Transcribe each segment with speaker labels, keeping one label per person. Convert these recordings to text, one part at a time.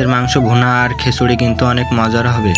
Speaker 1: এর মাংস ভুনা আর খিচুড়ি কিন্তু অনেক মজার হবে।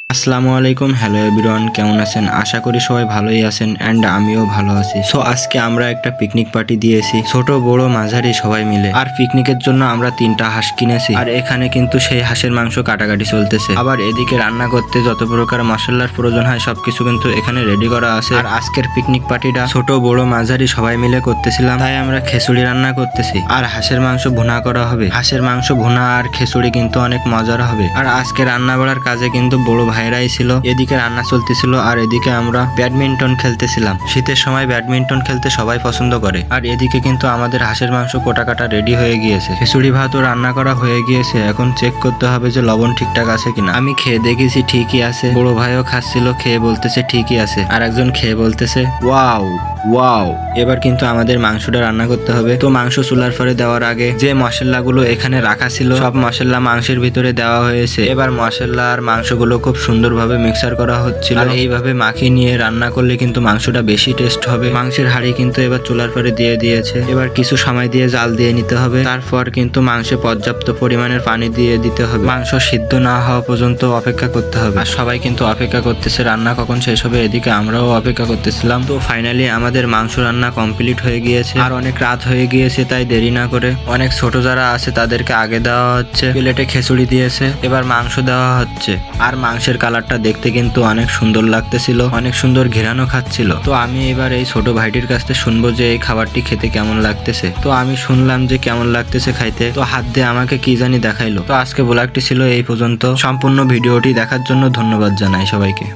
Speaker 1: আসসালামু আলাইকুম, হ্যালো এভরিওয়ান, কেমন আছেন? আশা করি সবাই ভালোই আছেন এন্ড আমিও ভালো আছি। সো আজকে আমরা একটা পিকনিক পার্টি দিয়েছি, ছোট বড় মাঝারি সবাই মিলে। আর পিকনিকের জন্য আমরা 3টা হাঁস কিনেছি। আর এখানে কিন্তু সেই হাঁসের মাংস কাটাকাটি চলতেছে। আবার এদিকে রান্না করতে যত প্রকার মশলার প্রয়োজন হয় সবকিছু কিন্তু এখানে রেডি করা আছে। আর আজকের পিকনিক পার্টিটা ছোট বড় মাঝারি সবাই মিলে করতেছিলাম, তাই আমরা খিচুড়ি রান্না করতেছি আর হাঁসের মাংস ভুনা করা হবে। হাঁসের মাংস ভুনা আর খিচুড়ি কিন্তু অনেক মজার হবে। আর আজকে রান্না বাড়ার কাজে কিন্তু বড় ভাইরাই ছিল। এদিকে রান্না চলতেছিল আর এদিকে আমরা ব্যাডমিন্টন খেলতেছিলাম। শীতের সময় ব্যাডমিন্টন খেলতে সবাই পছন্দ করে। আর এদিকে কিন্তু আমাদের হাঁসের মাংস কোটা কাটা রেডি হয়ে গিয়েছে। খিচুড়ি ভাতও রান্না করা হয়ে গিয়েছে, এখন চেক করতে হবে যে লবণ ঠিকঠাক আছে কিনা। আমি খেয়ে দেখেছি ঠিকই আছে, বড় ভাইও খাচ্ছিল, খেয়ে বলতেছে ঠিকই আছে, আর একজন খেয়ে বলতেছে ওয়াও ওয়াও। এবার কিন্তু আমাদের মাংসটা রান্না করতে হবে। তো মাংস চুলার পরে দেওয়ার আগে যে মশলাগুলো এখানে রাখা ছিল সব মশলা মাংসের ভিতরে দেওয়া হয়েছে। এবার মশলা আর মাংসগুলো খুব সুন্দরভাবে মিক্সার করা হচ্ছিল। আর এইভাবে মাখিয়ে নিয়ে রান্না করলে কিন্তু মাংসটা বেশি টেস্ট হবে। মাংসের হাঁড়ি কিন্তু এবার চুলার পরে দিয়ে দিয়েছে। এবার কিছু সময় দিয়ে জাল দিয়ে নিতে হবে। তারপর কিন্তু মাংসে পর্যাপ্ত পরিমাণের পানি দিয়ে দিতে হবে। মাংস সিদ্ধ না হওয়া পর্যন্ত অপেক্ষা করতে হবে। আর সবাই কিন্তু অপেক্ষা করতেছে রান্না কখন শেষ হবে, এদিকে আমরাও অপেক্ষা করতেছিলাম। তো ফাইনালি আমাদের মাংস রান্না কমপ্লিট হয়ে গিয়েছে। আর অনেক রাত হয়ে গিয়েছে, তাই দেরি না করে অনেক ছোট যারা আছে তাদেরকে আগে দেওয়া হচ্ছে। প্লেটে খিচুড়ি দিয়েছে, এবার মাংস দেওয়া হচ্ছে। আর মাংসের কালারটা দেখতে কিন্তু অনেক সুন্দর লাগতেছিল, অনেক সুন্দর ঘেরানো খাচ্ছিল। তো আমি এবার এই ছোট ভাইটির কাছ থেকে শুনবো যে এই খাবারটি খেতে কেমন লাগতেছে। তো আমি শুনলাম যে কেমন লাগতেছে খাইতে, তো হাত দিয়ে আমাকে কি জানি দেখাইলো। তো আজকে ব্লগটি ছিল এই পর্যন্ত। সম্পূর্ণ ভিডিওটি দেখার জন্য ধন্যবাদ জানাই সবাইকে।